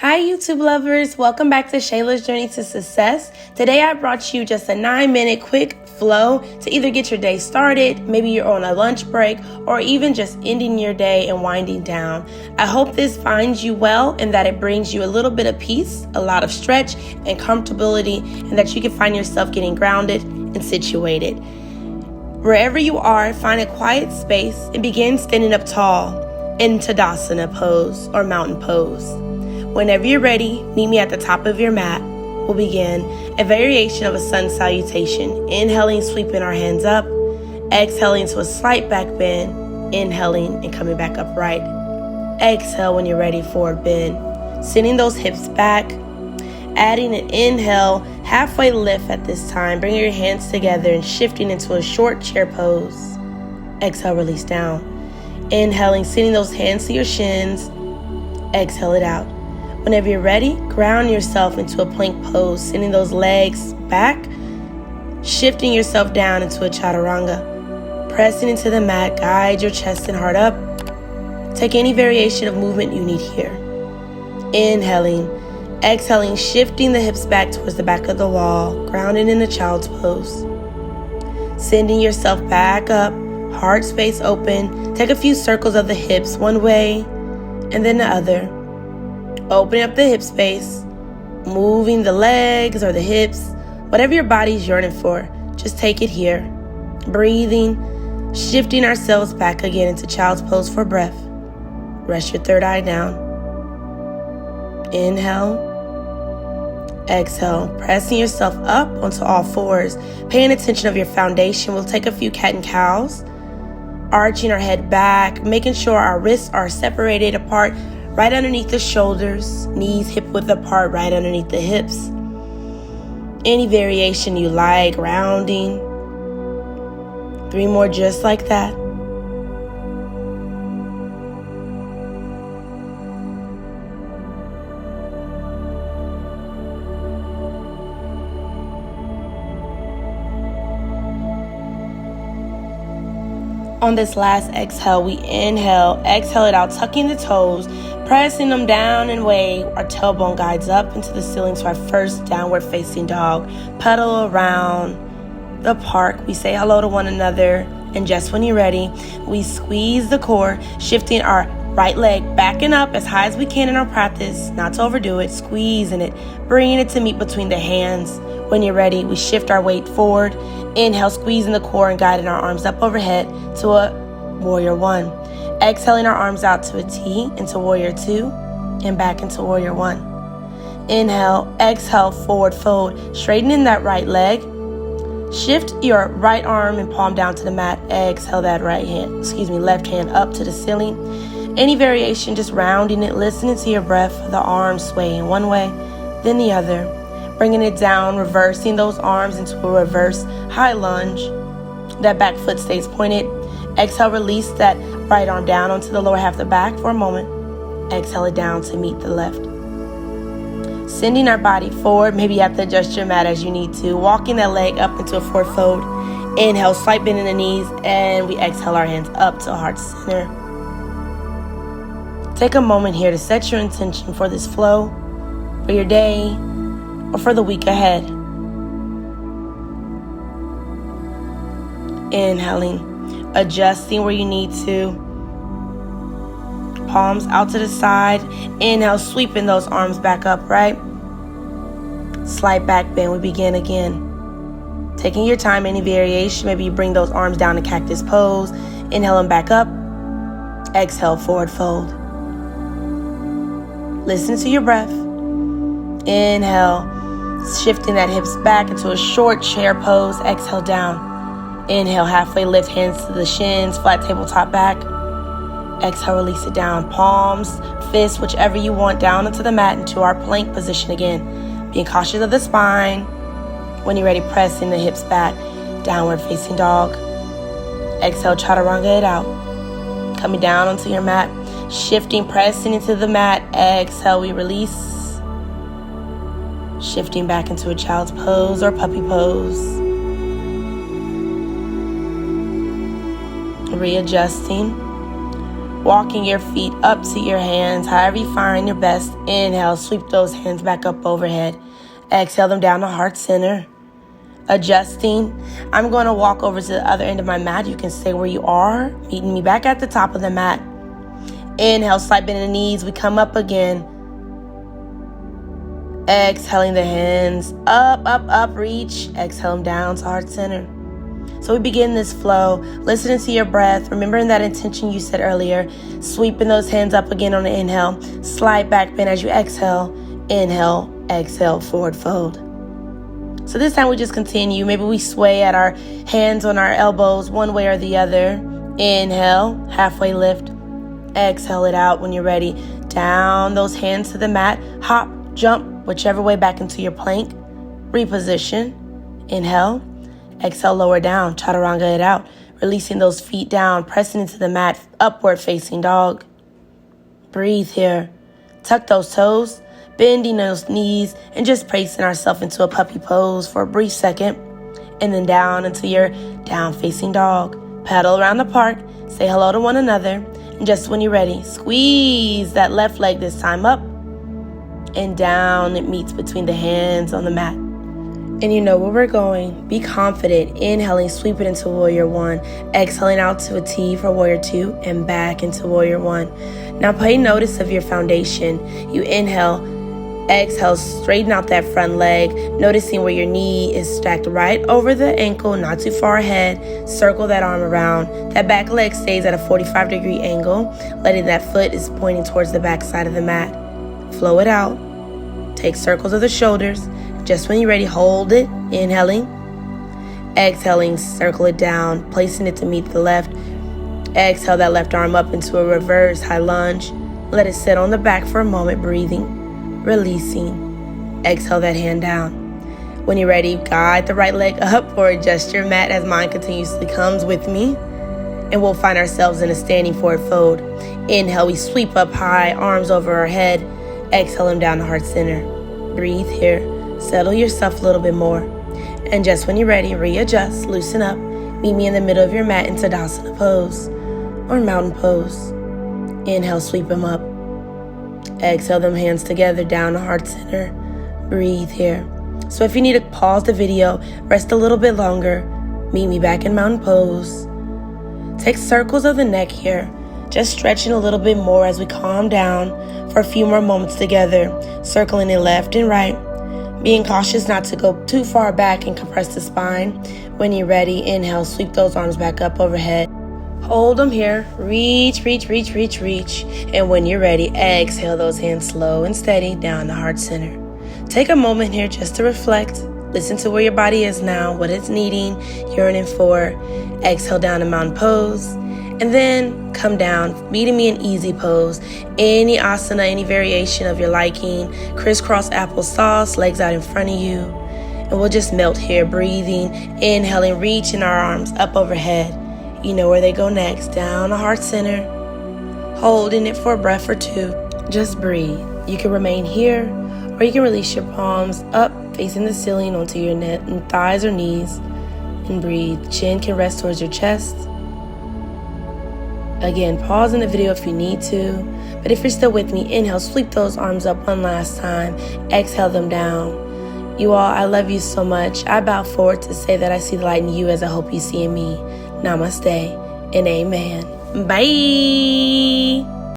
Hi YouTube lovers, welcome back to Shayla's Journey to Success. Today I brought you just a 9-minute quick flow to either get your day started, maybe you're on a lunch break, or even just ending your day and winding down. I hope this finds you well and that it brings you a little bit of peace, a lot of stretch and comfortability, and that you can find yourself getting grounded and situated. Wherever you are, find a quiet space and begin standing up tall in Tadasana pose or mountain pose. Whenever you're ready, meet me at the top of your mat. We'll begin a variation of a sun salutation. Inhaling, sweeping our hands up. Exhaling to a slight back bend. Inhaling and coming back upright. Exhale when you're ready, forward bend. Sending those hips back. Adding an inhale, halfway lift at this time. Bringing your hands together and shifting into a short chair pose. Exhale, release down. Inhaling, sending those hands to your shins. Exhale it out. Whenever you're ready, ground yourself into a plank pose, sending those legs back, shifting yourself down into a chaturanga. Pressing into the mat, guide your chest and heart up. Take any variation of movement you need here. Inhaling, exhaling, shifting the hips back towards the back of the wall, grounded in a child's pose. Sending yourself back up, heart space open. Take a few circles of the hips one way and then the other. Opening up the hip space, moving the legs or the hips, whatever your body's yearning for, just take it here. Breathing, shifting ourselves back again into child's pose for breath. Rest your third eye down. Inhale, exhale, pressing yourself up onto all fours, paying attention of your foundation. We'll take a few cat and cows, arching our head back, making sure our wrists are separated apart, right underneath the shoulders, knees hip width apart, right underneath the hips. Any variation you like, rounding. 3 more just like that. On this last exhale, we inhale, exhale it out, tucking the toes, pressing them down and away. Our tailbone guides up into the ceiling to our first downward facing dog. Pedal around the park. We say hello to one another. And just when you're ready, we squeeze the core, shifting our right leg backing up as high as we can in our practice, not to overdo it, squeezing it, bringing it to meet between the hands. When you're ready, we shift our weight forward. Inhale, squeezing the core and guiding our arms up overhead to a warrior 1. Exhaling our arms out to a T into warrior 2 and back into warrior 1. Inhale, exhale, forward fold, straightening that right leg. Shift your right arm and palm down to the mat. Exhale that left hand up to the ceiling. Any variation, just rounding it, listening to your breath, the arms swaying one way, then the other. Bringing it down, reversing those arms into a reverse high lunge. That back foot stays pointed. Exhale, release that right arm down onto the lower half of the back for a moment. Exhale it down to meet the left. Sending our body forward. Maybe you have to adjust your mat as you need to. Walking that leg up into a forward fold. Inhale, slight bend in the knees, and we exhale our hands up to heart center. Take a moment here to set your intention for this flow, for your day, or for the week ahead. Inhaling, adjusting where you need to. Palms out to the side. Inhale, sweeping those arms back up, right? Slight back bend, we begin again. Taking your time, any variation, maybe you bring those arms down to cactus pose. Inhaling back up. Exhale, forward fold. Listen to your breath. Inhale, shifting that hips back into a short chair pose. Exhale down. Inhale, halfway lift, hands to the shins, flat tabletop back. Exhale, release it down. Palms, fists, whichever you want, down into the mat into our plank position again. Being cautious of the spine. When you're ready, pressing the hips back. Downward facing dog. Exhale, chaturanga it out. Coming down onto your mat. Shifting, pressing into the mat. Exhale, we release. Shifting back into a child's pose or puppy pose. Readjusting. walking your feet up to your hands, however you find your best. Inhale, sweep those hands back up overhead. Exhale them down to heart center. Adjusting, I'm going to walk over to the other end of my mat. You can stay where you are, meeting me back at the top of the mat. Inhale, slight bend in the knees. We come up again. Exhaling the hands up, up, up, reach. Exhale them down to heart center. So we begin this flow, listening to your breath, remembering that intention you said earlier, sweeping those hands up again on the inhale, slight back bend as you exhale, inhale, exhale, forward fold. So this time we just continue. Maybe we sway at our hands on our elbows one way or the other. Inhale, halfway lift, exhale it out when you're ready. Down those hands to the mat, hop, jump, whichever way back into your plank. Reposition, inhale. Exhale, lower down, chaturanga it out. Releasing those feet down, pressing into the mat, upward facing dog. Breathe here. Tuck those toes, bending those knees, and just placing ourselves into a puppy pose for a brief second. And then down into your down facing dog. Paddle around the park, say hello to one another. And just when you're ready, squeeze that left leg this time up and down. It meets between the hands on the mat. And you know where we're going. Be confident. Inhaling, sweep it into Warrior 1. Exhaling out to a T for Warrior 2 and back into Warrior 1. Now pay notice of your foundation. You inhale, exhale, straighten out that front leg, noticing where your knee is stacked right over the ankle, not too far ahead. Circle that arm around. That back leg stays at a 45-degree angle, letting that foot is pointing towards the back side of the mat. Flow it out. Take circles of the shoulders. Just when you're ready, hold it. Inhaling. Exhaling, circle it down, placing it to meet the left. Exhale that left arm up into a reverse high lunge. Let it sit on the back for a moment, breathing, releasing. Exhale that hand down. When you're ready, guide the right leg up or adjust your mat as mine continuously comes with me. And we'll find ourselves in a standing forward fold. Inhale, we sweep up high, arms over our head. Exhale them down to heart center. Breathe here. Settle yourself a little bit more. And just when you're ready, readjust, loosen up. Meet me in the middle of your mat in Tadasana pose or mountain pose. Inhale, sweep them up. Exhale them hands together down to heart center. Breathe here. So if you need to pause the video, rest a little bit longer. Meet me back in mountain pose. Take circles of the neck here. Just stretching a little bit more as we calm down for a few more moments together. Circling it left and right. Being cautious not to go too far back and compress the spine. When you're ready, inhale, sweep those arms back up overhead. Hold them here. Reach, reach, reach, reach, reach. And when you're ready, exhale those hands slow and steady down the heart center. Take a moment here just to reflect. Listen to where your body is now, what it's needing, yearning for. Exhale down to mountain pose. And then come down, meeting me in easy pose. Any asana, any variation of your liking. Crisscross applesauce, legs out in front of you. And we'll just melt here, breathing, inhaling, reaching our arms up overhead. You know where they go next, down the heart center. Holding it for a breath or two. Just breathe. You can remain here, or you can release your palms up, facing the ceiling onto your neck and thighs or knees. And breathe. Chin can rest towards your chest. Again, pause in the video if you need to. But if you're still with me, inhale, sweep those arms up one last time. Exhale them down. You all, I love you so much. I bow forward to say that I see the light in you as I hope you see in me. Namaste and amen. Bye.